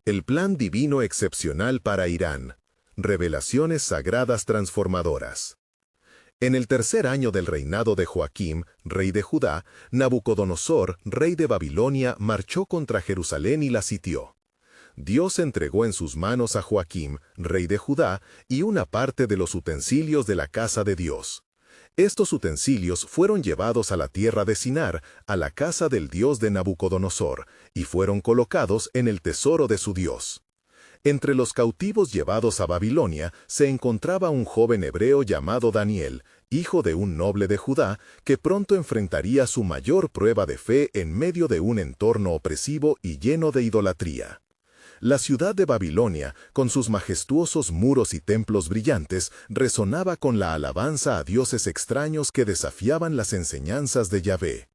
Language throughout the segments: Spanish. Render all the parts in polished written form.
El plan divino excepcional para Irán. Revelaciones sagradas transformadoras. En el tercer año del reinado de Joaquim, rey de Judá, Nabucodonosor, rey de Babilonia, marchó contra Jerusalén y la sitió. Dios entregó en sus manos a Joaquim, rey de Judá, y una parte de los utensilios de la casa de Dios. Estos utensilios fueron llevados a la tierra de Sinar, a la casa del Dios de Nabucodonosor, y fueron colocados en el tesoro de su Dios. Entre los cautivos llevados a Babilonia se encontraba un joven hebreo llamado Daniel, hijo de un noble de Judá, que pronto enfrentaría su mayor prueba de fe en medio de un entorno opresivo y lleno de idolatría. La ciudad de Babilonia, con sus majestuosos muros y templos brillantes, resonaba con la alabanza a dioses extraños que desafiaban las enseñanzas de Yahvé.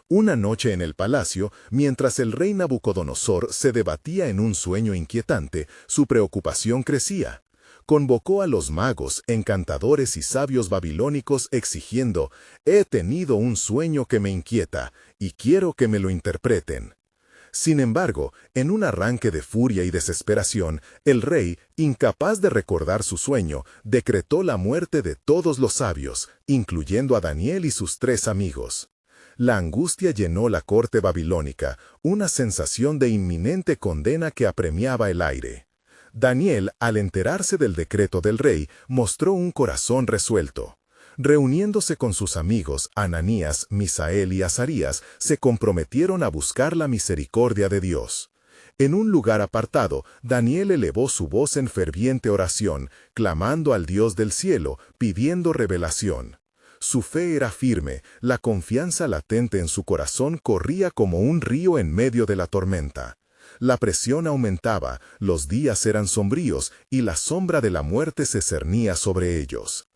Una noche en el palacio, mientras el rey Nabucodonosor se debatía en un sueño inquietante, su preocupación crecía. Convocó a los magos, encantadores y sabios babilónicos exigiendo: «He tenido un sueño que me inquieta, y quiero que me lo interpreten». Sin embargo, en un arranque de furia y desesperación, el rey, incapaz de recordar su sueño, decretó la muerte de todos los sabios, incluyendo a Daniel y sus 3 amigos. La angustia llenó la corte babilónica, una sensación de inminente condena que apremiaba el aire. Daniel, al enterarse del decreto del rey, mostró un corazón resuelto. Reuniéndose con sus amigos, Ananías, Misael y Azarías, se comprometieron a buscar la misericordia de Dios. En un lugar apartado, Daniel elevó su voz en ferviente oración, clamando al Dios del cielo, pidiendo revelación. Su fe era firme, la confianza latente en su corazón corría como un río en medio de la tormenta. La presión aumentaba, los días eran sombríos y la sombra de la muerte se cernía sobre ellos.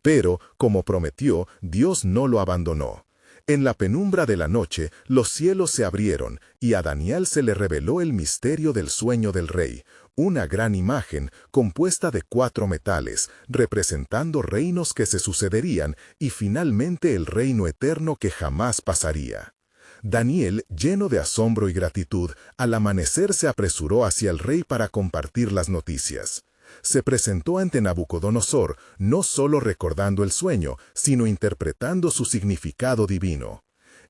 Pero, como prometió, Dios no lo abandonó. En la penumbra de la noche, los cielos se abrieron, y a Daniel se le reveló el misterio del sueño del rey, una gran imagen compuesta de 4 metales, representando reinos que se sucederían y finalmente el reino eterno que jamás pasaría. Daniel, lleno de asombro y gratitud, al amanecer se apresuró hacia el rey para compartir las noticias. Se presentó ante Nabucodonosor, no solo recordando el sueño, sino interpretando su significado divino.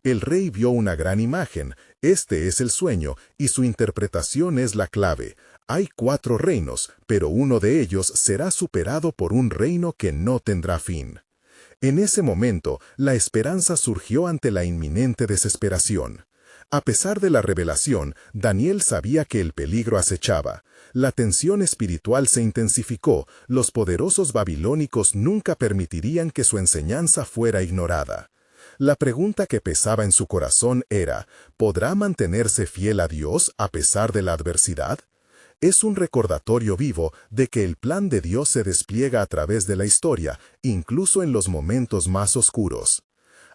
El rey vio una gran imagen, este es el sueño, y su interpretación es la clave. Hay 4 reinos, pero uno de ellos será superado por un reino que no tendrá fin. En ese momento, la esperanza surgió ante la inminente desesperación. A pesar de la revelación, Daniel sabía que el peligro acechaba. La tensión espiritual se intensificó, los poderosos babilónicos nunca permitirían que su enseñanza fuera ignorada. La pregunta que pesaba en su corazón era: ¿podrá mantenerse fiel a Dios a pesar de la adversidad? Es un recordatorio vivo de que el plan de Dios se despliega a través de la historia, incluso en los momentos más oscuros.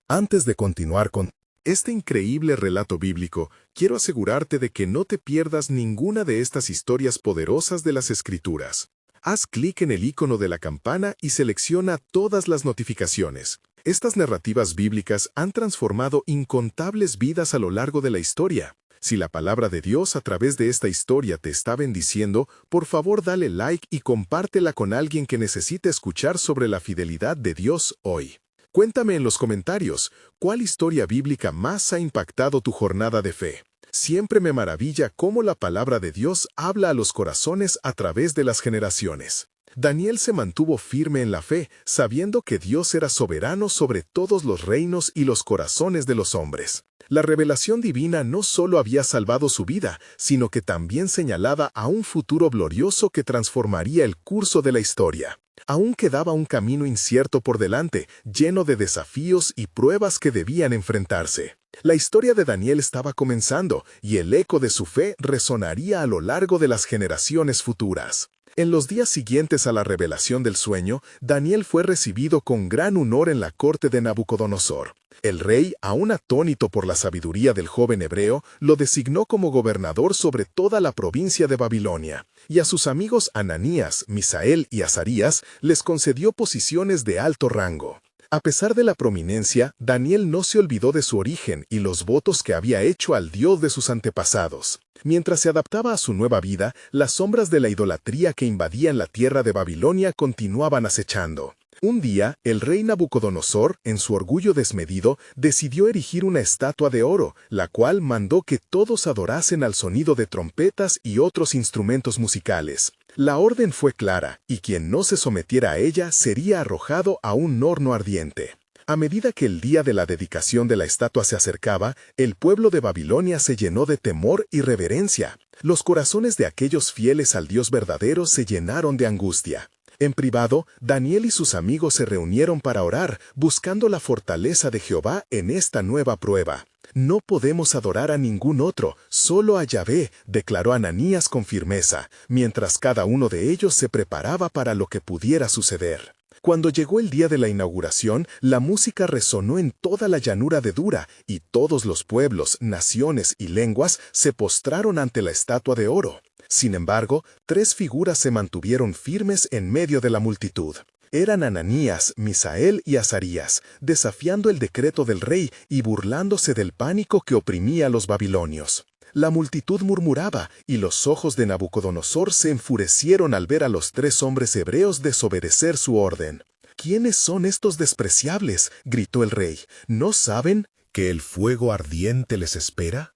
Antes de continuar con este increíble relato bíblico, quiero asegurarte de que no te pierdas ninguna de estas historias poderosas de las Escrituras. Haz clic en el icono de la campana y selecciona todas las notificaciones. Estas narrativas bíblicas han transformado incontables vidas a lo largo de la historia. Si la palabra de Dios a través de esta historia te está bendiciendo, por favor dale like y compártela con alguien que necesite escuchar sobre la fidelidad de Dios hoy. Cuéntame en los comentarios, ¿cuál historia bíblica más ha impactado tu jornada de fe? Siempre me maravilla cómo la palabra de Dios habla a los corazones a través de las generaciones. Daniel se mantuvo firme en la fe, sabiendo que Dios era soberano sobre todos los reinos y los corazones de los hombres. La revelación divina no solo había salvado su vida, sino que también señalaba a un futuro glorioso que transformaría el curso de la historia. Aún quedaba un camino incierto por delante, lleno de desafíos y pruebas que debían enfrentarse. La historia de Daniel estaba comenzando, y el eco de su fe resonaría a lo largo de las generaciones futuras. En los días siguientes a la revelación del sueño, Daniel fue recibido con gran honor en la corte de Nabucodonosor. El rey, aún atónito por la sabiduría del joven hebreo, lo designó como gobernador sobre toda la provincia de Babilonia, y a sus amigos Ananías, Misael y Azarías les concedió posiciones de alto rango. A pesar de la prominencia, Daniel no se olvidó de su origen y los votos que había hecho al Dios de sus antepasados. Mientras se adaptaba a su nueva vida, las sombras de la idolatría que invadían la tierra de Babilonia continuaban acechando. Un día, el rey Nabucodonosor, en su orgullo desmedido, decidió erigir una estatua de oro, la cual mandó que todos adorasen al sonido de trompetas y otros instrumentos musicales. La orden fue clara, y quien no se sometiera a ella sería arrojado a un horno ardiente. A medida que el día de la dedicación de la estatua se acercaba, el pueblo de Babilonia se llenó de temor y reverencia. Los corazones de aquellos fieles al Dios verdadero se llenaron de angustia. En privado, Daniel y sus amigos se reunieron para orar, buscando la fortaleza de Jehová en esta nueva prueba. No podemos adorar a ningún otro, solo a Yahvé, declaró Ananías con firmeza, mientras cada uno de ellos se preparaba para lo que pudiera suceder. Cuando llegó el día de la inauguración, la música resonó en toda la llanura de Dura, y todos los pueblos, naciones y lenguas se postraron ante la estatua de oro. Sin embargo, 3 figuras se mantuvieron firmes en medio de la multitud. Eran Ananías, Misael y Azarías, desafiando el decreto del rey y burlándose del pánico que oprimía a los babilonios. La multitud murmuraba, y los ojos de Nabucodonosor se enfurecieron al ver a los 3 hombres hebreos desobedecer su orden. ¿Quiénes son estos despreciables?, gritó el rey. ¿No saben que el fuego ardiente les espera?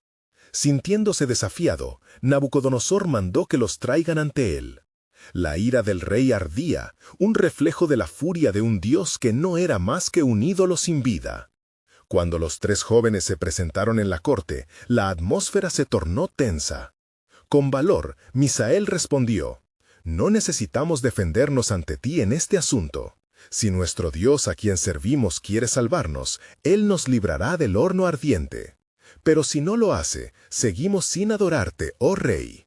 Sintiéndose desafiado, Nabucodonosor mandó que los traigan ante él. La ira del rey ardía, un reflejo de la furia de un dios que no era más que un ídolo sin vida. Cuando los 3 jóvenes se presentaron en la corte, la atmósfera se tornó tensa. Con valor, Misael respondió: «No necesitamos defendernos ante ti en este asunto. Si nuestro Dios a quien servimos quiere salvarnos, Él nos librará del horno ardiente. Pero si no lo hace, seguimos sin adorarte, oh rey».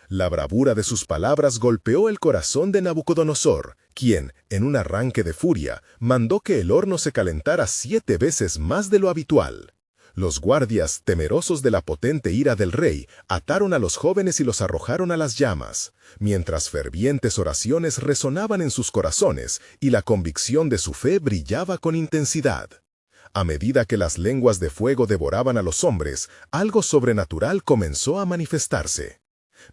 La bravura de sus palabras golpeó el corazón de Nabucodonosor, quien, en un arranque de furia, mandó que el horno se calentara 7 veces más de lo habitual. Los guardias, temerosos de la potente ira del rey, ataron a los jóvenes y los arrojaron a las llamas, mientras fervientes oraciones resonaban en sus corazones y la convicción de su fe brillaba con intensidad. A medida que las lenguas de fuego devoraban a los hombres, algo sobrenatural comenzó a manifestarse.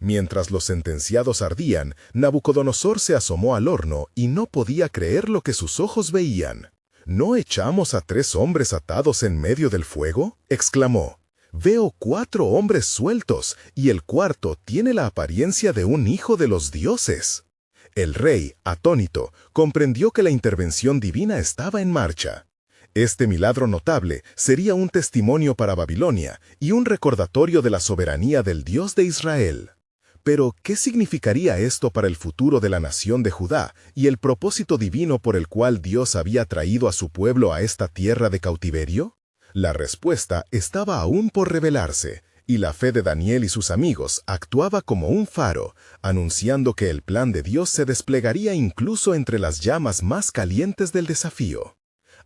Mientras los sentenciados ardían, Nabucodonosor se asomó al horno y no podía creer lo que sus ojos veían. ¿No echamos a 3 hombres atados en medio del fuego?, exclamó. «Veo 4 hombres sueltos, y el cuarto tiene la apariencia de un hijo de los dioses». El rey, atónito, comprendió que la intervención divina estaba en marcha. Este milagro notable sería un testimonio para Babilonia y un recordatorio de la soberanía del Dios de Israel. Pero, ¿qué significaría esto para el futuro de la nación de Judá y el propósito divino por el cual Dios había traído a su pueblo a esta tierra de cautiverio? La respuesta estaba aún por revelarse, y la fe de Daniel y sus amigos actuaba como un faro, anunciando que el plan de Dios se desplegaría incluso entre las llamas más calientes del desafío.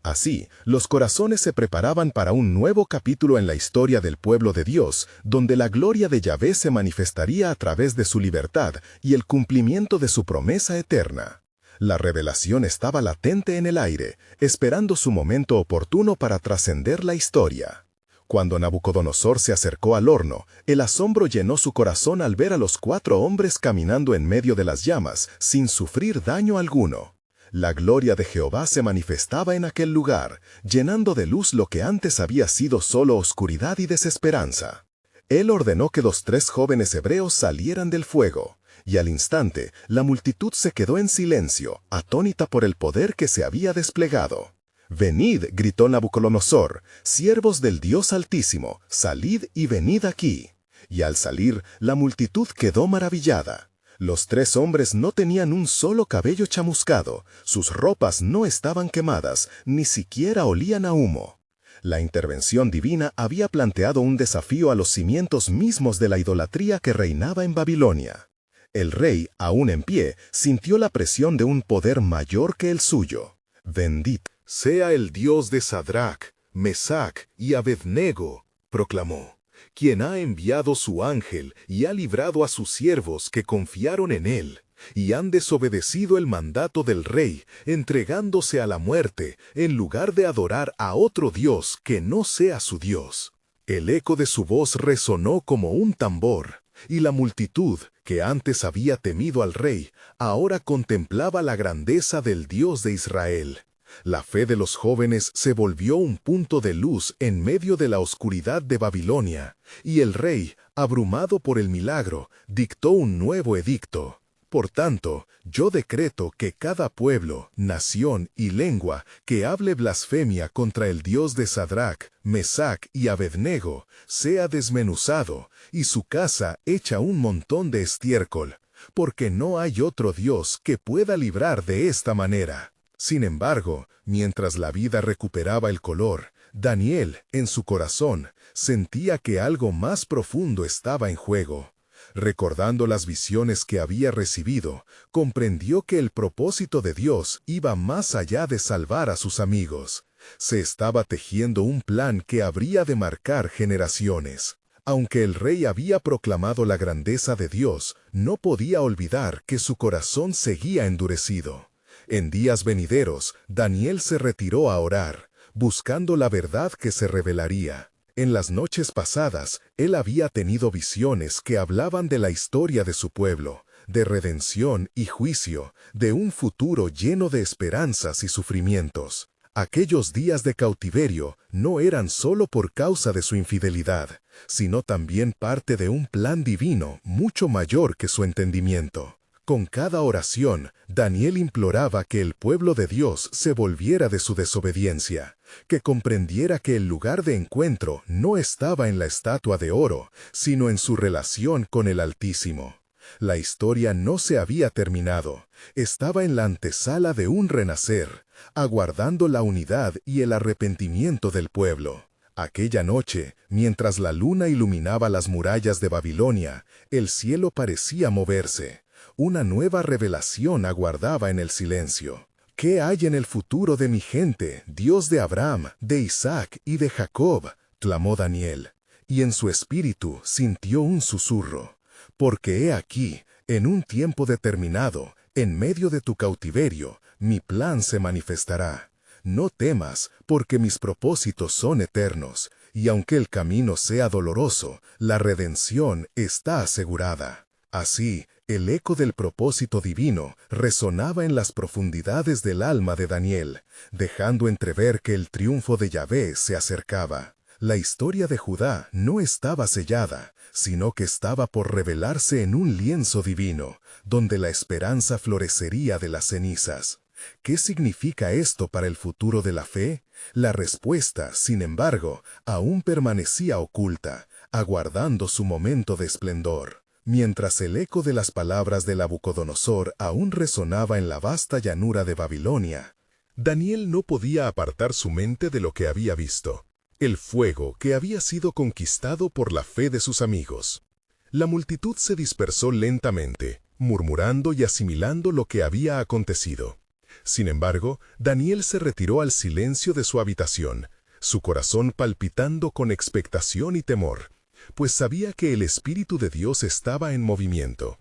Así, los corazones se preparaban para un nuevo capítulo en la historia del pueblo de Dios, donde la gloria de Yahvé se manifestaría a través de su libertad y el cumplimiento de su promesa eterna. La revelación estaba latente en el aire, esperando su momento oportuno para trascender la historia. Cuando Nabucodonosor se acercó al horno, el asombro llenó su corazón al ver a los 4 hombres caminando en medio de las llamas, sin sufrir daño alguno. La gloria de Jehová se manifestaba en aquel lugar, llenando de luz lo que antes había sido solo oscuridad y desesperanza. Él ordenó que los 3 jóvenes hebreos salieran del fuego, y al instante la multitud se quedó en silencio, atónita por el poder que se había desplegado. «Venid», gritó Nabucodonosor, «siervos del Dios Altísimo, salid y venid aquí». Y al salir, la multitud quedó maravillada. Los 3 hombres no tenían un solo cabello chamuscado, sus ropas no estaban quemadas, ni siquiera olían a humo. La intervención divina había planteado un desafío a los cimientos mismos de la idolatría que reinaba en Babilonia. El rey, aún en pie, sintió la presión de un poder mayor que el suyo. «Bendito sea el Dios de Sadrach, Mesac y Abednego», proclamó, «quien ha enviado su ángel y ha librado a sus siervos que confiaron en él, y han desobedecido el mandato del rey, entregándose a la muerte, en lugar de adorar a otro Dios que no sea su Dios. El eco de su voz resonó como un tambor, y la multitud, que antes había temido al rey, ahora contemplaba la grandeza del Dios de Israel. La fe de los jóvenes se volvió un punto de luz en medio de la oscuridad de Babilonia, y el rey, abrumado por el milagro, dictó un nuevo edicto. Por tanto, yo decreto que cada pueblo, nación y lengua que hable blasfemia contra el Dios de Sadrach, Mesach y Abednego sea desmenuzado, y su casa hecha un montón de estiércol, porque no hay otro Dios que pueda librar de esta manera. Sin embargo, mientras la vida recuperaba el color, Daniel, en su corazón, sentía que algo más profundo estaba en juego. Recordando las visiones que había recibido, comprendió que el propósito de Dios iba más allá de salvar a sus amigos. Se estaba tejiendo un plan que habría de marcar generaciones. Aunque el rey había proclamado la grandeza de Dios, no podía olvidar que su corazón seguía endurecido. En días venideros, Daniel se retiró a orar, buscando la verdad que se revelaría. En las noches pasadas, él había tenido visiones que hablaban de la historia de su pueblo, de redención y juicio, de un futuro lleno de esperanzas y sufrimientos. Aquellos días de cautiverio no eran solo por causa de su infidelidad, sino también parte de un plan divino mucho mayor que su entendimiento. Con cada oración, Daniel imploraba que el pueblo de Dios se volviera de su desobediencia, que comprendiera que el lugar de encuentro no estaba en la estatua de oro, sino en su relación con el Altísimo. La historia no se había terminado, estaba en la antesala de un renacer, aguardando la unidad y el arrepentimiento del pueblo. Aquella noche, mientras la luna iluminaba las murallas de Babilonia, el cielo parecía moverse. Una nueva revelación aguardaba en el silencio. ¿Qué hay en el futuro de mi gente, Dios de Abraham, de Isaac y de Jacob?, clamó Daniel, y en su espíritu sintió un susurro. Porque he aquí, en un tiempo determinado, en medio de tu cautiverio, mi plan se manifestará. No temas, porque mis propósitos son eternos, y aunque el camino sea doloroso, la redención está asegurada. Así, el eco del propósito divino resonaba en las profundidades del alma de Daniel, dejando entrever que el triunfo de Yahvé se acercaba. La historia de Judá no estaba sellada, sino que estaba por revelarse en un lienzo divino, donde la esperanza florecería de las cenizas. ¿Qué significa esto para el futuro de la fe? La respuesta, sin embargo, aún permanecía oculta, aguardando su momento de esplendor. Mientras el eco de las palabras de Nabucodonosor aún resonaba en la vasta llanura de Babilonia, Daniel no podía apartar su mente de lo que había visto, el fuego que había sido conquistado por la fe de sus amigos. La multitud se dispersó lentamente, murmurando y asimilando lo que había acontecido. Sin embargo, Daniel se retiró al silencio de su habitación, su corazón palpitando con expectación y temor, pues sabía que el Espíritu de Dios estaba en movimiento.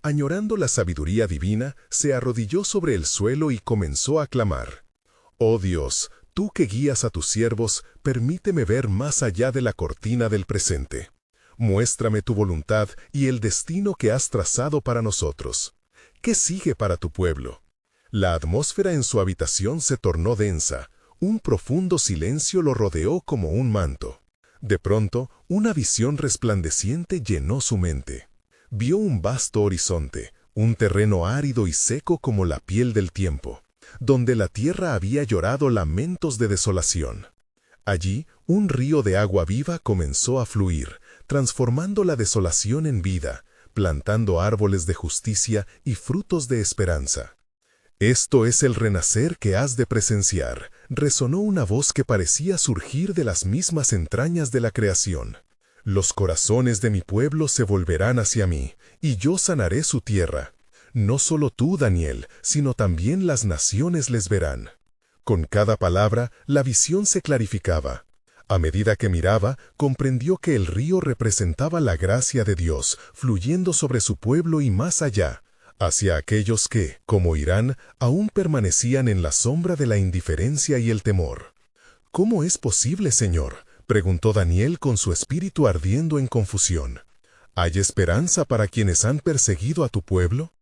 Añorando la sabiduría divina, se arrodilló sobre el suelo y comenzó a clamar: «Oh Dios, tú que guías a tus siervos, permíteme ver más allá de la cortina del presente. Muéstrame tu voluntad y el destino que has trazado para nosotros. ¿Qué sigue para tu pueblo?». La atmósfera en su habitación se tornó densa, un profundo silencio lo rodeó como un manto. De pronto, una visión resplandeciente llenó su mente. Vio un vasto horizonte, un terreno árido y seco como la piel del tiempo, donde la tierra había llorado lamentos de desolación. Allí, un río de agua viva comenzó a fluir, transformando la desolación en vida, plantando árboles de justicia y frutos de esperanza. «Esto es el renacer que has de presenciar», resonó una voz que parecía surgir de las mismas entrañas de la creación. «Los corazones de mi pueblo se volverán hacia mí, y yo sanaré su tierra. No solo tú, Daniel, sino también las naciones les verán». Con cada palabra, la visión se clarificaba. A medida que miraba, comprendió que el río representaba la gracia de Dios, fluyendo sobre su pueblo y más allá, hacia aquellos que, como Irán, aún permanecían en la sombra de la indiferencia y el temor. «¿Cómo es posible, Señor?», preguntó Daniel con su espíritu ardiendo en confusión. «¿Hay esperanza para quienes han perseguido a tu pueblo?».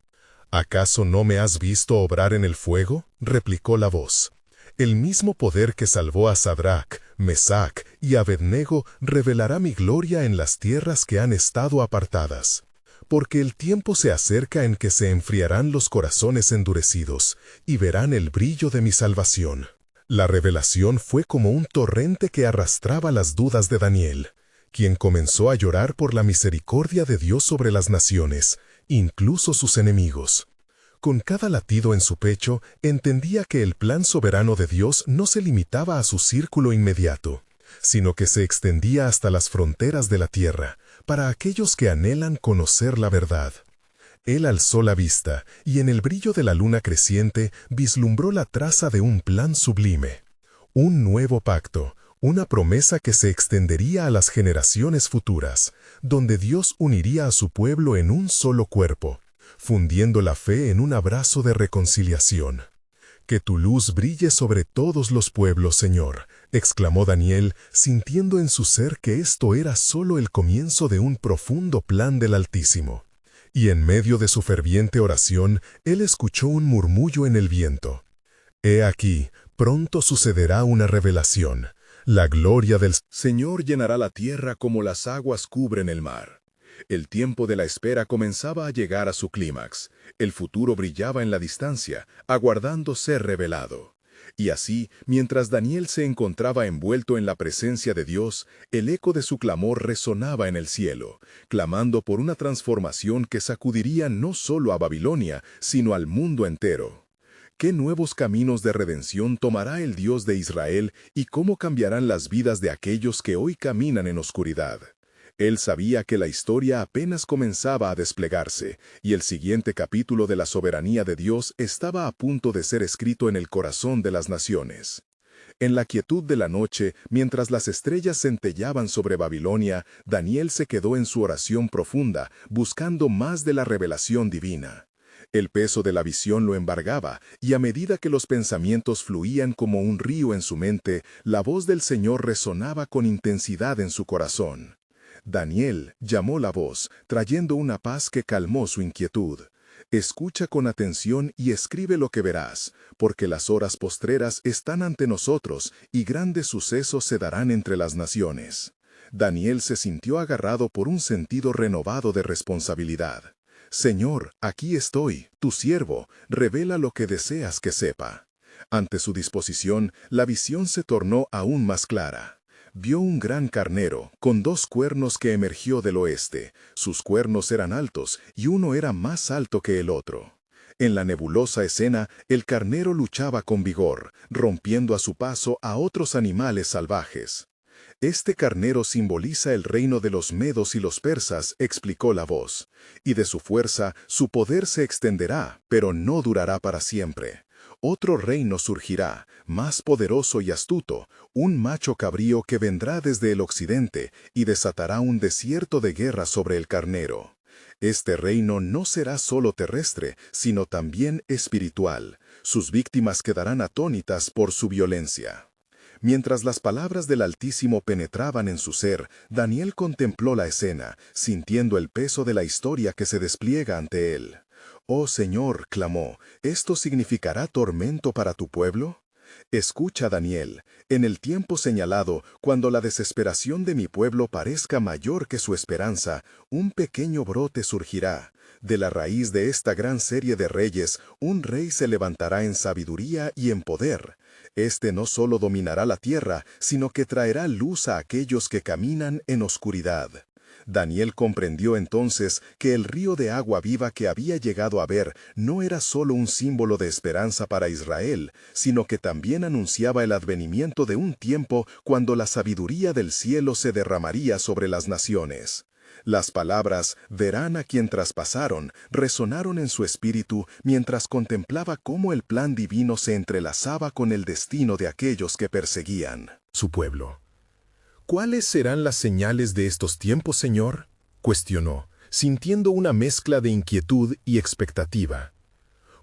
«¿Acaso no me has visto obrar en el fuego?», replicó la voz. «El mismo poder que salvó a Sadrach, Mesach y Abednego revelará mi gloria en las tierras que han estado apartadas. Porque el tiempo se acerca en que se enfriarán los corazones endurecidos y verán el brillo de mi salvación». La revelación fue como un torrente que arrastraba las dudas de Daniel, quien comenzó a llorar por la misericordia de Dios sobre las naciones, incluso sus enemigos. Con cada latido en su pecho, entendía que el plan soberano de Dios no se limitaba a su círculo inmediato, sino que se extendía hasta las fronteras de la tierra, para aquellos que anhelan conocer la verdad. Él alzó la vista, y en el brillo de la luna creciente vislumbró la traza de un plan sublime. Un nuevo pacto, una promesa que se extendería a las generaciones futuras, donde Dios uniría a su pueblo en un solo cuerpo, fundiendo la fe en un abrazo de reconciliación. «Que tu luz brille sobre todos los pueblos, Señor», exclamó Daniel, sintiendo en su ser que esto era solo el comienzo de un profundo plan del Altísimo. Y en medio de su ferviente oración, él escuchó un murmullo en el viento. «He aquí, pronto sucederá una revelación. La gloria del Señor llenará la tierra como las aguas cubren el mar». El tiempo de la espera comenzaba a llegar a su clímax. El futuro brillaba en la distancia, aguardando ser revelado. Y así, mientras Daniel se encontraba envuelto en la presencia de Dios, el eco de su clamor resonaba en el cielo, clamando por una transformación que sacudiría no solo a Babilonia, sino al mundo entero. ¿Qué nuevos caminos de redención tomará el Dios de Israel y cómo cambiarán las vidas de aquellos que hoy caminan en oscuridad? Él sabía que la historia apenas comenzaba a desplegarse, y el siguiente capítulo de la soberanía de Dios estaba a punto de ser escrito en el corazón de las naciones. En la quietud de la noche, mientras las estrellas centellaban sobre Babilonia, Daniel se quedó en su oración profunda, buscando más de la revelación divina. El peso de la visión lo embargaba, y a medida que los pensamientos fluían como un río en su mente, la voz del Señor resonaba con intensidad en su corazón. Daniel llamó la voz, trayendo una paz que calmó su inquietud. «Escucha con atención y escribe lo que verás, porque las horas postreras están ante nosotros y grandes sucesos se darán entre las naciones». Daniel se sintió agarrado por un sentido renovado de responsabilidad. «Señor, aquí estoy, tu siervo, revela lo que deseas que sepa». Ante su disposición, la visión se tornó aún más clara. Vio un gran carnero, con 2 cuernos que emergió del oeste. Sus cuernos eran altos, y uno era más alto que el otro. En la nebulosa escena, el carnero luchaba con vigor, rompiendo a su paso a otros animales salvajes. «Este carnero simboliza el reino de los medos y los persas», explicó la voz, «y de su fuerza, su poder se extenderá, pero no durará para siempre. Otro reino surgirá, más poderoso y astuto, un macho cabrío que vendrá desde el occidente y desatará un desierto de guerra sobre el carnero. Este reino no será solo terrestre, sino también espiritual. Sus víctimas quedarán atónitas por su violencia». Mientras las palabras del Altísimo penetraban en su ser, Daniel contempló la escena, sintiendo el peso de la historia que se despliega ante él. «Oh Señor», clamó, «¿esto significará tormento para tu pueblo?». «Escucha, Daniel, en el tiempo señalado, cuando la desesperación de mi pueblo parezca mayor que su esperanza, un pequeño brote surgirá. De la raíz de esta gran serie de reyes, un rey se levantará en sabiduría y en poder. Este no solo dominará la tierra, sino que traerá luz a aquellos que caminan en oscuridad». Daniel comprendió entonces que el río de agua viva que había llegado a ver no era solo un símbolo de esperanza para Israel, sino que también anunciaba el advenimiento de un tiempo cuando la sabiduría del cielo se derramaría sobre las naciones. Las palabras «verán a quien traspasaron» resonaron en su espíritu mientras contemplaba cómo el plan divino se entrelazaba con el destino de aquellos que perseguían su pueblo. «¿Cuáles serán las señales de estos tiempos, Señor?», cuestionó, sintiendo una mezcla de inquietud y expectativa.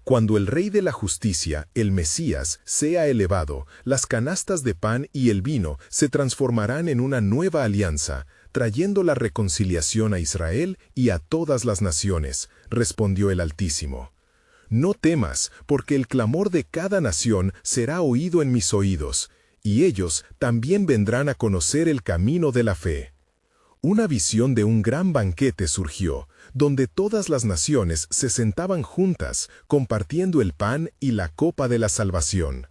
Cuando el Rey de la Justicia, el Mesías, sea elevado, las canastas de pan y el vino se transformarán en una nueva alianza, trayendo la reconciliación a Israel y a todas las naciones, respondió el Altísimo. No temas, porque el clamor de cada nación será oído en mis oídos, y ellos también vendrán a conocer el camino de la fe. Una visión de un gran banquete surgió, donde todas las naciones se sentaban juntas, compartiendo el pan y la copa de la salvación.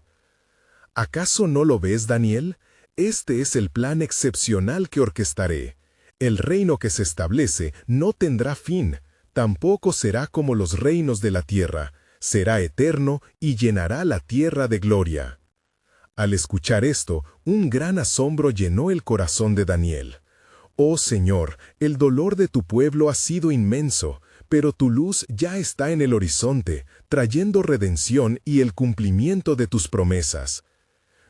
¿Acaso no lo ves, Daniel? Este es el plan excepcional que orquestaré. El reino que se establece no tendrá fin, tampoco será como los reinos de la tierra, será eterno y llenará la tierra de gloria. Al escuchar esto, un gran asombro llenó el corazón de Daniel. Oh Señor, el dolor de tu pueblo ha sido inmenso, pero tu luz ya está en el horizonte, trayendo redención y el cumplimiento de tus promesas.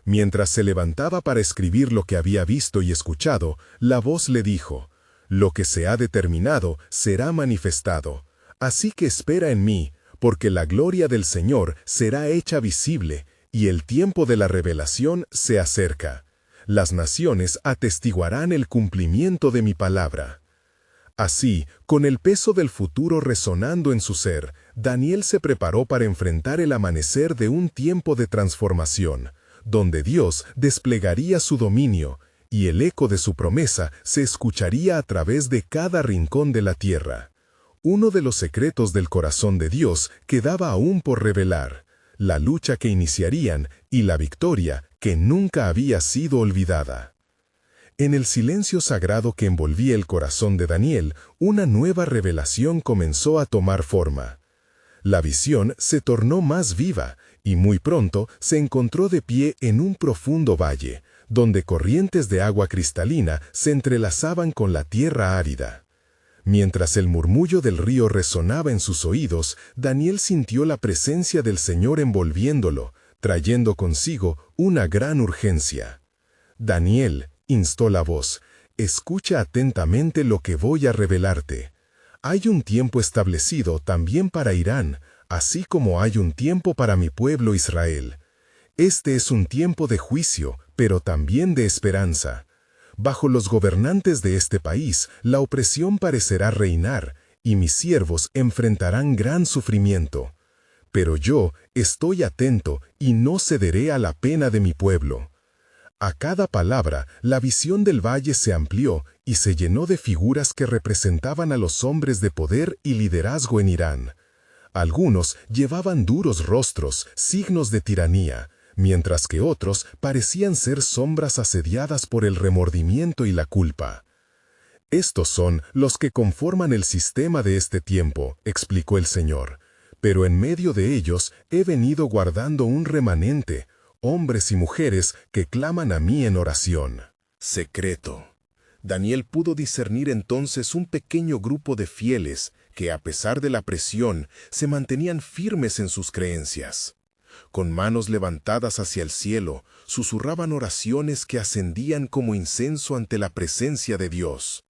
Mientras se levantaba para escribir lo que había visto y escuchado, la voz le dijo: «Lo que se ha determinado será manifestado. Así que espera en mí, porque la gloria del Señor será hecha visible, y el tiempo de la revelación se acerca. Las naciones atestiguarán el cumplimiento de mi palabra». Así, con el peso del futuro resonando en su ser, Daniel se preparó para enfrentar el amanecer de un tiempo de transformación, donde Dios desplegaría su dominio, y el eco de su promesa se escucharía a través de cada rincón de la tierra. Uno de los secretos del corazón de Dios quedaba aún por revelar: la lucha que iniciarían y la victoria que nunca había sido olvidada. En el silencio sagrado que envolvía el corazón de Daniel, una nueva revelación comenzó a tomar forma. La visión se tornó más viva, y muy pronto se encontró de pie en un profundo valle, donde corrientes de agua cristalina se entrelazaban con la tierra árida. Mientras el murmullo del río resonaba en sus oídos, Daniel sintió la presencia del Señor envolviéndolo, trayendo consigo una gran urgencia. «Daniel», instó la voz, «escucha atentamente lo que voy a revelarte. Hay un tiempo establecido también para Irán, así como hay un tiempo para mi pueblo Israel. Este es un tiempo de juicio, pero también de esperanza. Bajo los gobernantes de este país, la opresión parecerá reinar, y mis siervos enfrentarán gran sufrimiento. Pero yo estoy atento y no cederé a la pena de mi pueblo». A cada palabra, la visión del valle se amplió y se llenó de figuras que representaban a los hombres de poder y liderazgo en Irán. Algunos llevaban duros rostros, signos de tiranía, mientras que otros parecían ser sombras asediadas por el remordimiento y la culpa. «Estos son los que conforman el sistema de este tiempo», explicó el Señor, «pero en medio de ellos he venido guardando un remanente, hombres y mujeres que claman a mí en oración». Secreto. Daniel pudo discernir entonces un pequeño grupo de fieles que, a pesar de la presión, se mantenían firmes en sus creencias. Con manos levantadas hacia el cielo, susurraban oraciones que ascendían como incenso ante la presencia de Dios.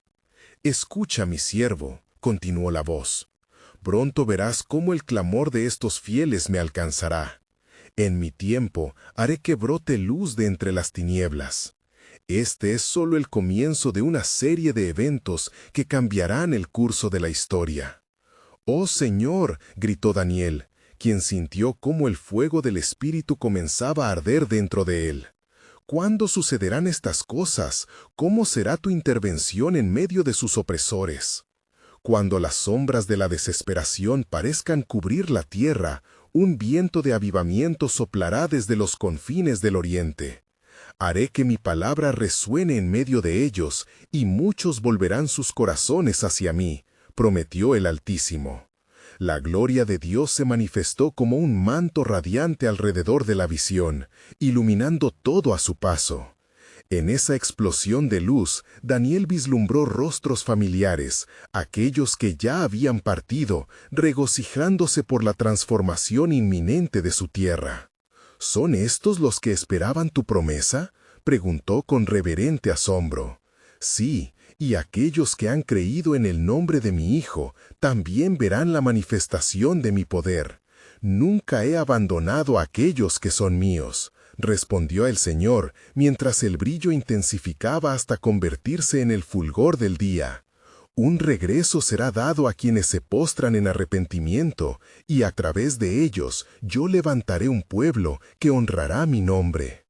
«Escucha, mi siervo», continuó la voz. «Pronto verás cómo el clamor de estos fieles me alcanzará. En mi tiempo haré que brote luz de entre las tinieblas. Este es solo el comienzo de una serie de eventos que cambiarán el curso de la historia». «Oh Señor», gritó Daniel, quien sintió cómo el fuego del Espíritu comenzaba a arder dentro de él. «¿Cuándo sucederán estas cosas? ¿Cómo será tu intervención en medio de sus opresores? Cuando las sombras de la desesperación parezcan cubrir la tierra, un viento de avivamiento soplará desde los confines del oriente. Haré que mi palabra resuene en medio de ellos, y muchos volverán sus corazones hacia mí», prometió el Altísimo. La gloria de Dios se manifestó como un manto radiante alrededor de la visión, iluminando todo a su paso. En esa explosión de luz, Daniel vislumbró rostros familiares, aquellos que ya habían partido, regocijándose por la transformación inminente de su tierra. «¿Son estos los que esperaban tu promesa?», preguntó con reverente asombro. «Sí, y aquellos que han creído en el nombre de mi Hijo también verán la manifestación de mi poder. Nunca he abandonado a aquellos que son míos, respondió el Señor, mientras el brillo intensificaba hasta convertirse en el fulgor del día. Un regreso será dado a quienes se postran en arrepentimiento, y a través de ellos yo levantaré un pueblo que honrará mi nombre.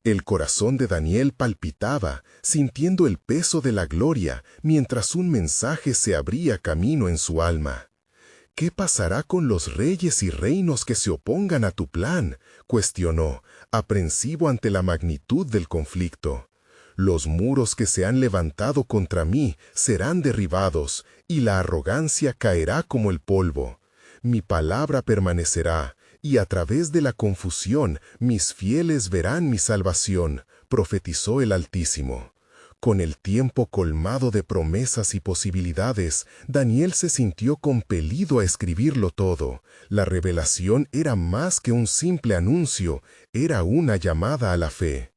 El corazón de Daniel palpitaba, sintiendo el peso de la gloria, mientras un mensaje se abría camino en su alma. ¿Qué pasará con los reyes y reinos que se opongan a tu plan?, cuestionó, aprensivo ante la magnitud del conflicto. Los muros que se han levantado contra mí serán derribados, y la arrogancia caerá como el polvo. Mi palabra permanecerá, y a través de la confusión mis fieles verán mi salvación, profetizó el Altísimo. Con el tiempo colmado de promesas y posibilidades, Daniel se sintió compelido a escribirlo todo. La revelación era más que un simple anuncio, era una llamada a la fe.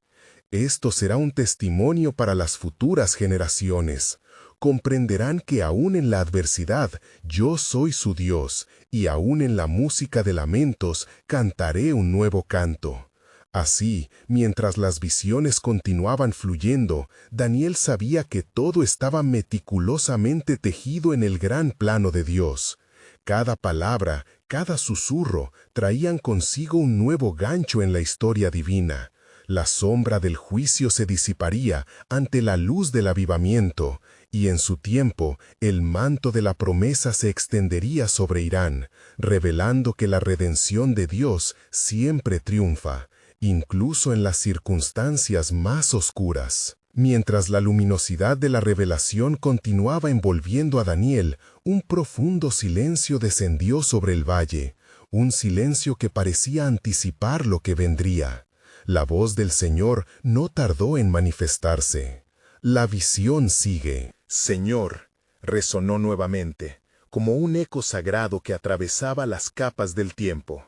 Esto será un testimonio para las futuras generaciones. Comprenderán que aún en la adversidad yo soy su Dios, y aún en la música de lamentos cantaré un nuevo canto. Así, mientras las visiones continuaban fluyendo, Daniel sabía que todo estaba meticulosamente tejido en el gran plano de Dios. Cada palabra, cada susurro, traían consigo un nuevo gancho en la historia divina. La sombra del juicio se disiparía ante la luz del avivamiento, y en su tiempo el manto de la promesa se extendería sobre Irán, revelando que la redención de Dios siempre triunfa, incluso en las circunstancias más oscuras. Mientras la luminosidad de la revelación continuaba envolviendo a Daniel, un profundo silencio descendió sobre el valle, un silencio que parecía anticipar lo que vendría. La voz del Señor no tardó en manifestarse. La visión sigue. Señor, resonó nuevamente, como un eco sagrado que atravesaba las capas del tiempo.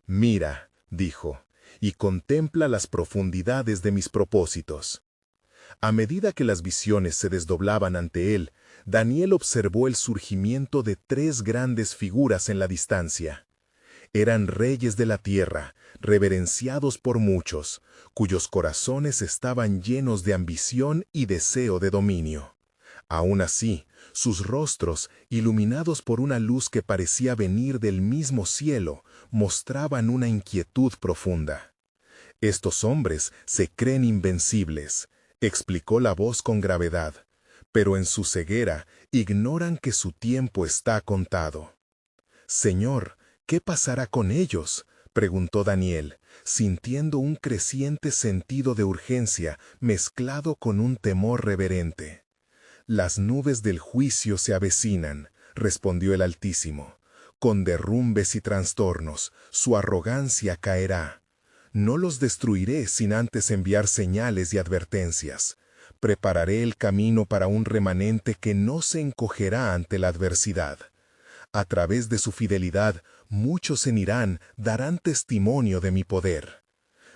Mira, dijo, y contempla las profundidades de mis propósitos. A medida que las visiones se desdoblaban ante él, Daniel observó el surgimiento de tres grandes figuras en la distancia. Eran reyes de la tierra, reverenciados por muchos, cuyos corazones estaban llenos de ambición y deseo de dominio. Aún así, sus rostros, iluminados por una luz que parecía venir del mismo cielo, mostraban una inquietud profunda. Estos hombres se creen invencibles, explicó la voz con gravedad, pero en su ceguera ignoran que su tiempo está contado. Señor, ¿qué pasará con ellos?, preguntó Daniel, sintiendo un creciente sentido de urgencia mezclado con un temor reverente. Las nubes del juicio se avecinan, respondió el Altísimo. Con derrumbes y trastornos, su arrogancia caerá. No los destruiré sin antes enviar señales y advertencias. Prepararé el camino para un remanente que no se encogerá ante la adversidad. A través de su fidelidad, muchos en Irán darán testimonio de mi poder.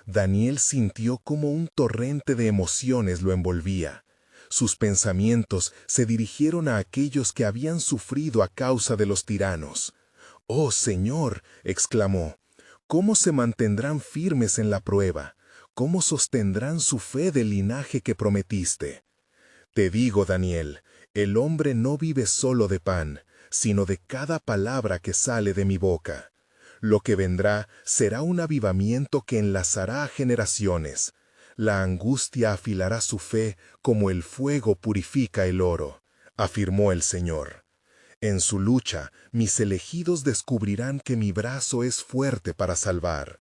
Daniel sintió como un torrente de emociones lo envolvía. Sus pensamientos se dirigieron a aquellos que habían sufrido a causa de los tiranos. «Oh, Señor», exclamó, «¿cómo se mantendrán firmes en la prueba? ¿Cómo sostendrán su fe del linaje que prometiste? Te digo, Daniel, el hombre no vive solo de pan, sino de cada palabra que sale de mi boca. Lo que vendrá será un avivamiento que enlazará a generaciones. La angustia afilará su fe como el fuego purifica el oro», afirmó el Señor. «En su lucha, mis elegidos descubrirán que mi brazo es fuerte para salvar.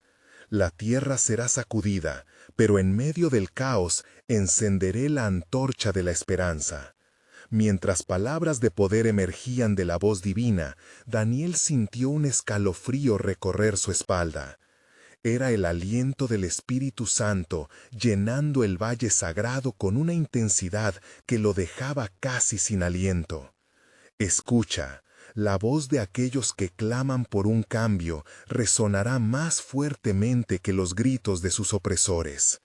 La tierra será sacudida, pero en medio del caos encenderé la antorcha de la esperanza». Mientras palabras de poder emergían de la voz divina, Daniel sintió un escalofrío recorrer su espalda. Era el aliento del Espíritu Santo llenando el valle sagrado con una intensidad que lo dejaba casi sin aliento. Escucha, la voz de aquellos que claman por un cambio resonará más fuertemente que los gritos de sus opresores.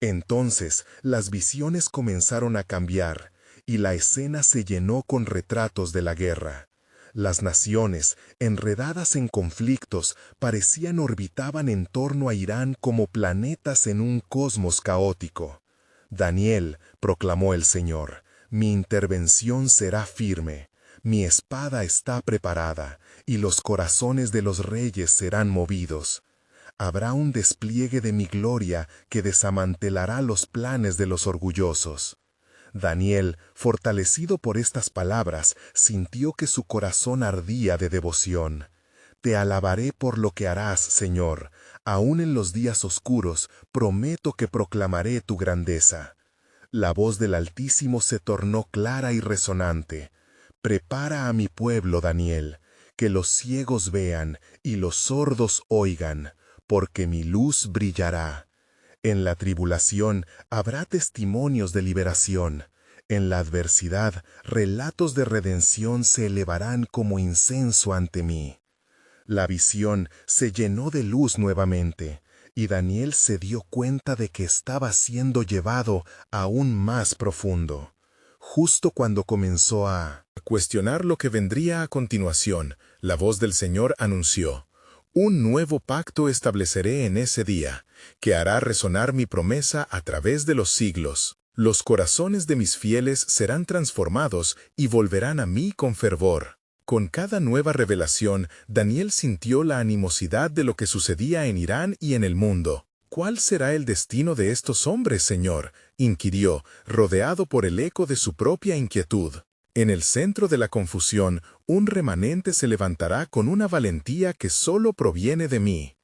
Entonces las visiones comenzaron a cambiar, y la escena se llenó con retratos de la guerra. Las naciones, enredadas en conflictos, parecían orbitaban en torno a Irán como planetas en un cosmos caótico. Daniel, proclamó el Señor, mi intervención será firme, mi espada está preparada, y los corazones de los reyes serán movidos. Habrá un despliegue de mi gloria que desamantelará los planes de los orgullosos. Daniel, fortalecido por estas palabras, sintió que su corazón ardía de devoción. Te alabaré por lo que harás, Señor. Aún en los días oscuros, prometo que proclamaré tu grandeza. La voz del Altísimo se tornó clara y resonante. Prepara a mi pueblo, Daniel, que los ciegos vean y los sordos oigan, porque mi luz brillará. En la tribulación habrá testimonios de liberación. En la adversidad, relatos de redención se elevarán como incenso ante mí. La visión se llenó de luz nuevamente, y Daniel se dio cuenta de que estaba siendo llevado aún más profundo. Justo cuando comenzó a cuestionar lo que vendría a continuación, la voz del Señor anunció: un nuevo pacto estableceré en ese día, que hará resonar mi promesa a través de los siglos. Los corazones de mis fieles serán transformados y volverán a mí con fervor. Con cada nueva revelación, Daniel sintió la animosidad de lo que sucedía en Irán y en el mundo. ¿Cuál será el destino de estos hombres, Señor?, inquirió, rodeado por el eco de su propia inquietud. En el centro de la confusión, un remanente se levantará con una valentía que solo proviene de mí.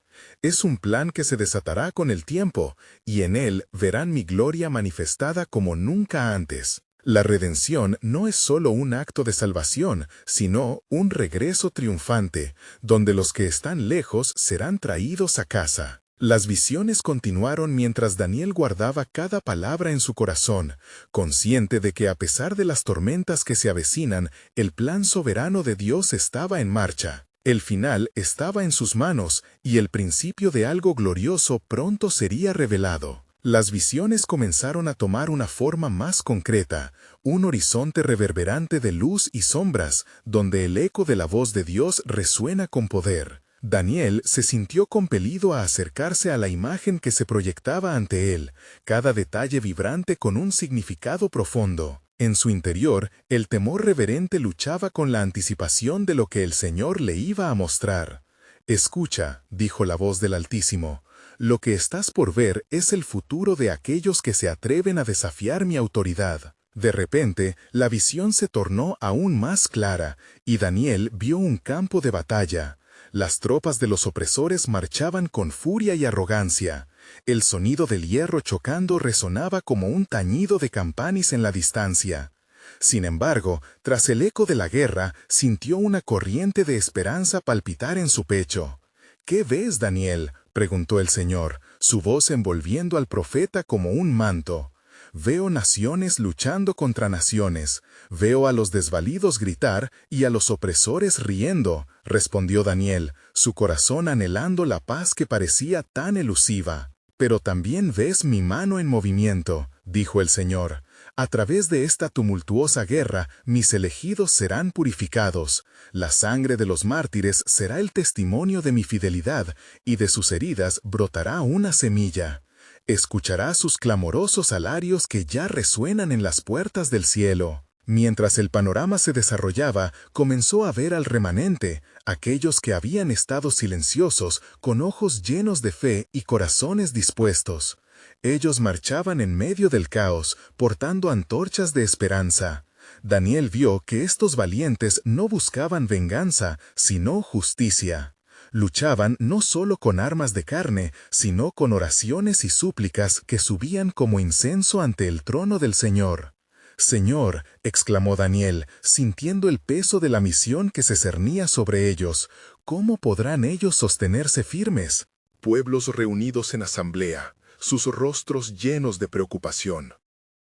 Es un plan que se desatará con el tiempo, y en él verán mi gloria manifestada como nunca antes. La redención no es solo un acto de salvación, sino un regreso triunfante, donde los que están lejos serán traídos a casa. Las visiones continuaron mientras Daniel guardaba cada palabra en su corazón, consciente de que a pesar de las tormentas que se avecinan, el plan soberano de Dios estaba en marcha. El final estaba en sus manos, y el principio de algo glorioso pronto sería revelado. Las visiones comenzaron a tomar una forma más concreta, un horizonte reverberante de luz y sombras, donde el eco de la voz de Dios resuena con poder. Daniel se sintió compelido a acercarse a la imagen que se proyectaba ante él, cada detalle vibrante con un significado profundo. En su interior, el temor reverente luchaba con la anticipación de lo que el Señor le iba a mostrar. «Escucha», dijo la voz del Altísimo, «lo que estás por ver es el futuro de aquellos que se atreven a desafiar mi autoridad». De repente, la visión se tornó aún más clara, y Daniel vio un campo de batalla. Las tropas de los opresores marchaban con furia y arrogancia. El sonido del hierro chocando resonaba como un tañido de campanis en la distancia. Sin embargo, tras el eco de la guerra, sintió una corriente de esperanza palpitar en su pecho. «¿Qué ves, Daniel?», preguntó el Señor, su voz envolviendo al profeta como un manto. «Veo naciones luchando contra naciones, veo a los desvalidos gritar y a los opresores riendo», respondió Daniel, su corazón anhelando la paz que parecía tan elusiva. «Pero también ves mi mano en movimiento», dijo el Señor. «A través de esta tumultuosa guerra, mis elegidos serán purificados. La sangre de los mártires será el testimonio de mi fidelidad, y de sus heridas brotará una semilla. Escuchará sus clamorosos alarios que ya resuenan en las puertas del cielo». Mientras el panorama se desarrollaba, comenzó a ver al remanente, aquellos que habían estado silenciosos, con ojos llenos de fe y corazones dispuestos. Ellos marchaban en medio del caos, portando antorchas de esperanza. Daniel vio que estos valientes no buscaban venganza, sino justicia. Luchaban no solo con armas de carne, sino con oraciones y súplicas que subían como incenso ante el trono del Señor. «Señor», exclamó Daniel, sintiendo el peso de la misión que se cernía sobre ellos, «¿cómo podrán ellos sostenerse firmes?» Pueblos reunidos en asamblea, sus rostros llenos de preocupación.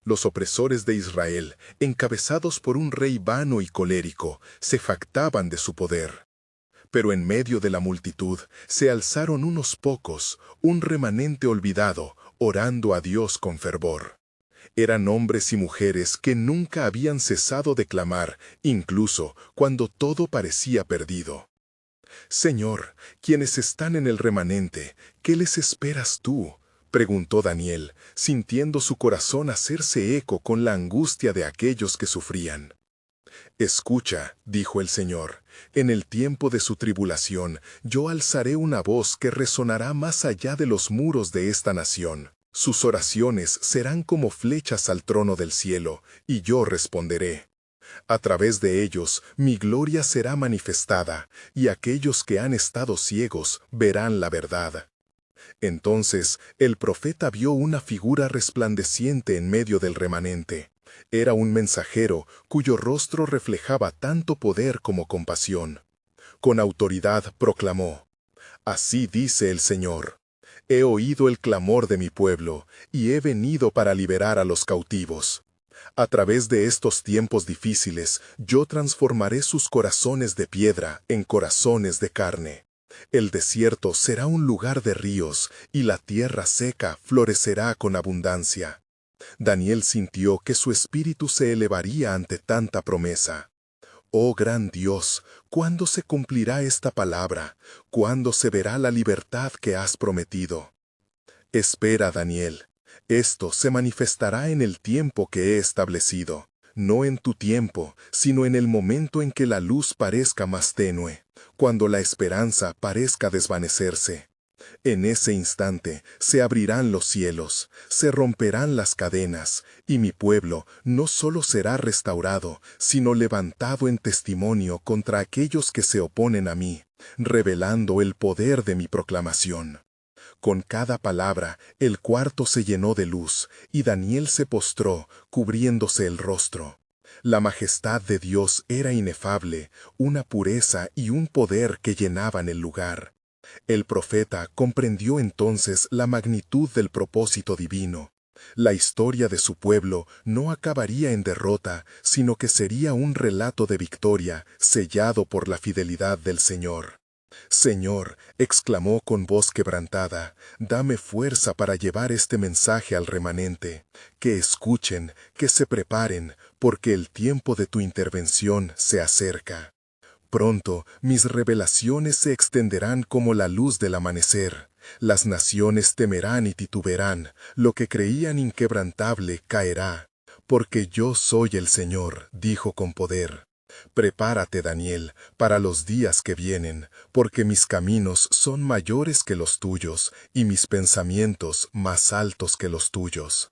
Los opresores de Israel, encabezados por un rey vano y colérico, se jactaban de su poder. Pero en medio de la multitud se alzaron unos pocos, un remanente olvidado, orando a Dios con fervor. Eran hombres y mujeres que nunca habían cesado de clamar, incluso cuando todo parecía perdido. Señor, quienes están en el remanente, ¿qué les esperas tú? Preguntó Daniel, sintiendo su corazón hacerse eco con la angustia de aquellos que sufrían. Escucha, dijo el Señor, en el tiempo de su tribulación, yo alzaré una voz que resonará más allá de los muros de esta nación. Sus oraciones serán como flechas al trono del cielo, y yo responderé. A través de ellos, mi gloria será manifestada, y aquellos que han estado ciegos verán la verdad. Entonces, el profeta vio una figura resplandeciente en medio del remanente. Era un mensajero cuyo rostro reflejaba tanto poder como compasión. Con autoridad proclamó: Así dice el Señor. He oído el clamor de mi pueblo, y he venido para liberar a los cautivos. A través de estos tiempos difíciles, yo transformaré sus corazones de piedra en corazones de carne. El desierto será un lugar de ríos, y la tierra seca florecerá con abundancia. Daniel sintió que su espíritu se elevaría ante tanta promesa. Oh gran Dios, ¿cuándo se cumplirá esta palabra? ¿Cuándo se verá la libertad que has prometido? Espera, Daniel. Esto se manifestará en el tiempo que he establecido, no en tu tiempo, sino en el momento en que la luz parezca más tenue, cuando la esperanza parezca desvanecerse. En ese instante se abrirán los cielos, se romperán las cadenas, y mi pueblo no solo será restaurado, sino levantado en testimonio contra aquellos que se oponen a mí, revelando el poder de mi proclamación. Con cada palabra, el cuarto se llenó de luz, y Daniel se postró, cubriéndose el rostro. La majestad de Dios era inefable, una pureza y un poder que llenaban el lugar. El profeta comprendió entonces la magnitud del propósito divino. La historia de su pueblo no acabaría en derrota, sino que sería un relato de victoria, sellado por la fidelidad del Señor. Señor, exclamó con voz quebrantada, dame fuerza para llevar este mensaje al remanente. Que escuchen, que se preparen, porque el tiempo de tu intervención se acerca. Pronto mis revelaciones se extenderán como la luz del amanecer. Las naciones temerán y titubearán, lo que creían inquebrantable caerá. Porque yo soy el Señor, dijo con poder. Prepárate, Daniel, para los días que vienen, porque mis caminos son mayores que los tuyos, y mis pensamientos más altos que los tuyos.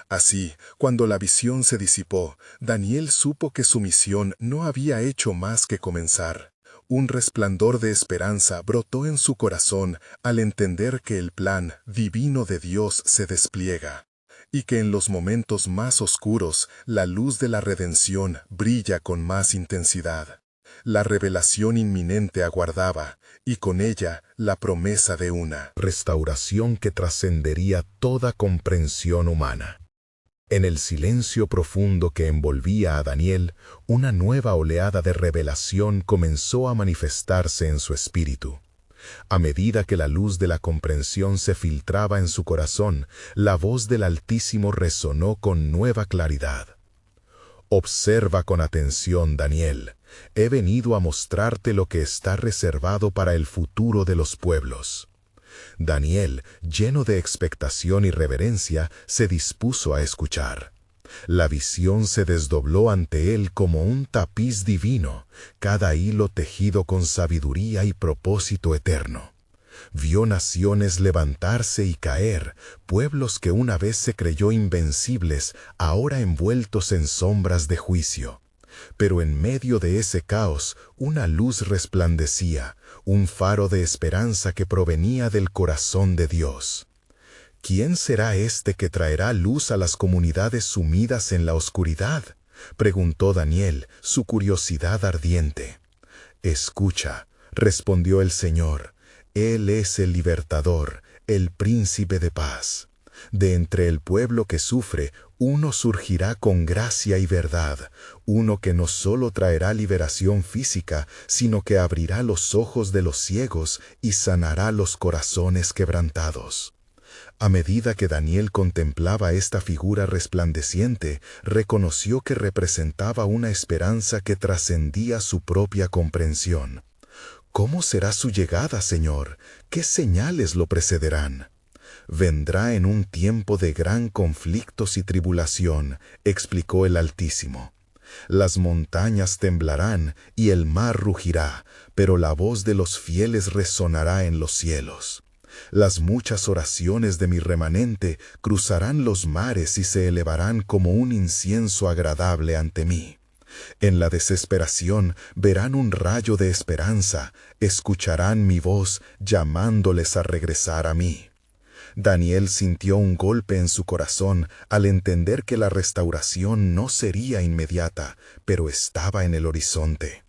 Así, cuando la visión se disipó, Daniel supo que su misión no había hecho más que comenzar. Un resplandor de esperanza brotó en su corazón al entender que el plan divino de Dios se despliega, y que en los momentos más oscuros la luz de la redención brilla con más intensidad. La revelación inminente aguardaba, y con ella la promesa de una restauración que trascendería toda comprensión humana. En el silencio profundo que envolvía a Daniel, una nueva oleada de revelación comenzó a manifestarse en su espíritu. A medida que la luz de la comprensión se filtraba en su corazón, la voz del Altísimo resonó con nueva claridad. Observa con atención, Daniel. He venido a mostrarte lo que está reservado para el futuro de los pueblos. Daniel, lleno de expectación y reverencia, se dispuso a escuchar. La visión se desdobló ante él como un tapiz divino, cada hilo tejido con sabiduría y propósito eterno. Vio naciones levantarse y caer, pueblos que una vez se creyó invencibles, ahora envueltos en sombras de juicio. Pero en medio de ese caos, una luz resplandecía, un faro de esperanza que provenía del corazón de Dios. ¿Quién será este que traerá luz a las comunidades sumidas en la oscuridad?, preguntó Daniel, su curiosidad ardiente. Escucha, respondió el Señor, Él es el libertador, el príncipe de paz. De entre el pueblo que sufre, uno surgirá con gracia y verdad, uno que no solo traerá liberación física, sino que abrirá los ojos de los ciegos y sanará los corazones quebrantados. A medida que Daniel contemplaba esta figura resplandeciente, reconoció que representaba una esperanza que trascendía su propia comprensión. ¿Cómo será su llegada, Señor? ¿Qué señales lo precederán? Vendrá en un tiempo de gran conflictos y tribulación, explicó el Altísimo. Las montañas temblarán y el mar rugirá, pero la voz de los fieles resonará en los cielos. Las muchas oraciones de mi remanente cruzarán los mares y se elevarán como un incienso agradable ante mí. En la desesperación verán un rayo de esperanza, escucharán mi voz llamándoles a regresar a mí. Daniel sintió un golpe en su corazón al entender que la restauración no sería inmediata, pero estaba en el horizonte.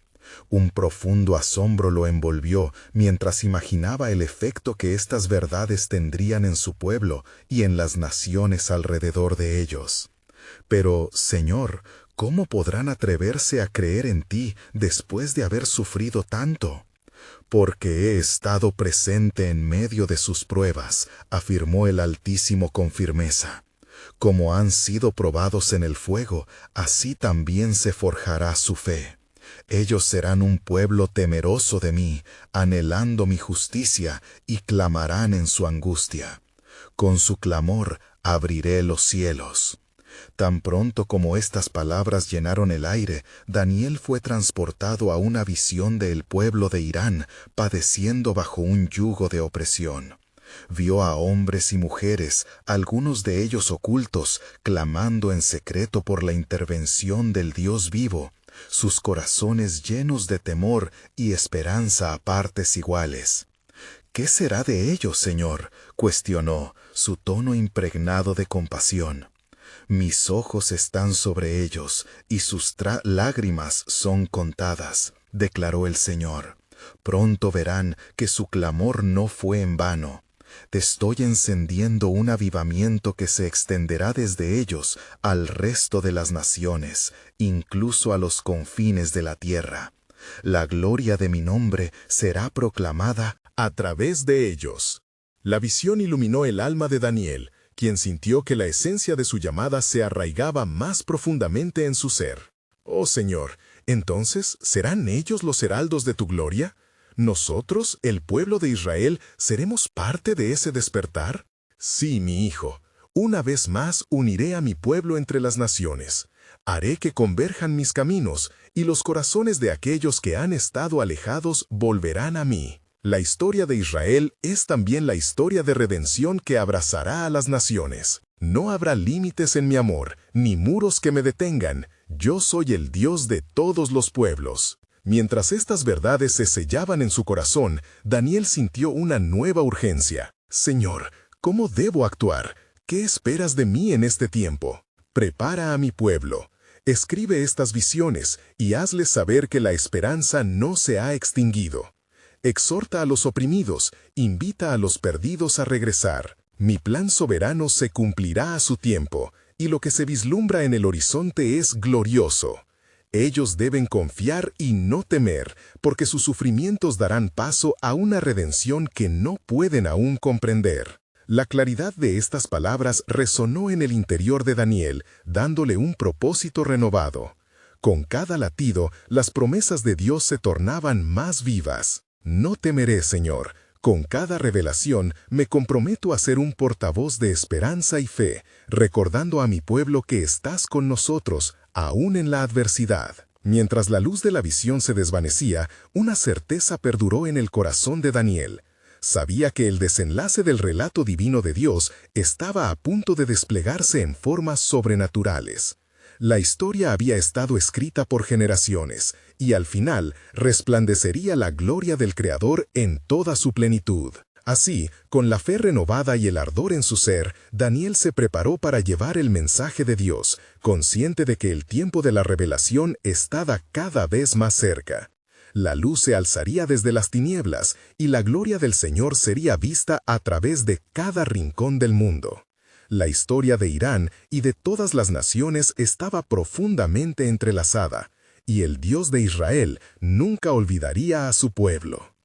Un profundo asombro lo envolvió mientras imaginaba el efecto que estas verdades tendrían en su pueblo y en las naciones alrededor de ellos. Pero, Señor, ¿cómo podrán atreverse a creer en ti después de haber sufrido tanto? Porque he estado presente en medio de sus pruebas, afirmó el Altísimo con firmeza. Como han sido probados en el fuego, así también se forjará su fe. Ellos serán un pueblo temeroso de mí, anhelando mi justicia, y clamarán en su angustia. Con su clamor abriré los cielos. Tan pronto como estas palabras llenaron el aire, Daniel fue transportado a una visión del pueblo de Irán, padeciendo bajo un yugo de opresión. Vio a hombres y mujeres, algunos de ellos ocultos, clamando en secreto por la intervención del Dios vivo, sus corazones llenos de temor y esperanza a partes iguales. ¿Qué será de ellos, Señor?, cuestionó, su tono impregnado de compasión. Mis ojos están sobre ellos, y sus lágrimas son contadas, declaró el Señor. Pronto verán que su clamor no fue en vano. Te estoy encendiendo un avivamiento que se extenderá desde ellos al resto de las naciones, incluso a los confines de la tierra. La gloria de mi nombre será proclamada a través de ellos. La visión iluminó el alma de Daniel, quien sintió que la esencia de su llamada se arraigaba más profundamente en su ser. Oh Señor, ¿entonces serán ellos los heraldos de tu gloria? ¿Nosotros, el pueblo de Israel, seremos parte de ese despertar? Sí, mi hijo, una vez más uniré a mi pueblo entre las naciones. Haré que converjan mis caminos, y los corazones de aquellos que han estado alejados volverán a mí. La historia de Israel es también la historia de redención que abrazará a las naciones. No habrá límites en mi amor, ni muros que me detengan. Yo soy el Dios de todos los pueblos. Mientras estas verdades se sellaban en su corazón, Daniel sintió una nueva urgencia. Señor, ¿cómo debo actuar? ¿Qué esperas de mí en este tiempo? Prepara a mi pueblo. Escribe estas visiones y hazles saber que la esperanza no se ha extinguido. Exhorta a los oprimidos, invita a los perdidos a regresar. Mi plan soberano se cumplirá a su tiempo, y lo que se vislumbra en el horizonte es glorioso. Ellos deben confiar y no temer, porque sus sufrimientos darán paso a una redención que no pueden aún comprender. La claridad de estas palabras resonó en el interior de Daniel, dándole un propósito renovado. Con cada latido, las promesas de Dios se tornaban más vivas. No temeré, Señor. Con cada revelación me comprometo a ser un portavoz de esperanza y fe, recordando a mi pueblo que estás con nosotros, aún en la adversidad. Mientras la luz de la visión se desvanecía, una certeza perduró en el corazón de Daniel. Sabía que el desenlace del relato divino de Dios estaba a punto de desplegarse en formas sobrenaturales. La historia había estado escrita por generaciones, y al final resplandecería la gloria del Creador en toda su plenitud. Así, con la fe renovada y el ardor en su ser, Daniel se preparó para llevar el mensaje de Dios, consciente de que el tiempo de la revelación estaba cada vez más cerca. La luz se alzaría desde las tinieblas, y la gloria del Señor sería vista a través de cada rincón del mundo. La historia de Irán y de todas las naciones estaba profundamente entrelazada, y el Dios de Israel nunca olvidaría a su pueblo.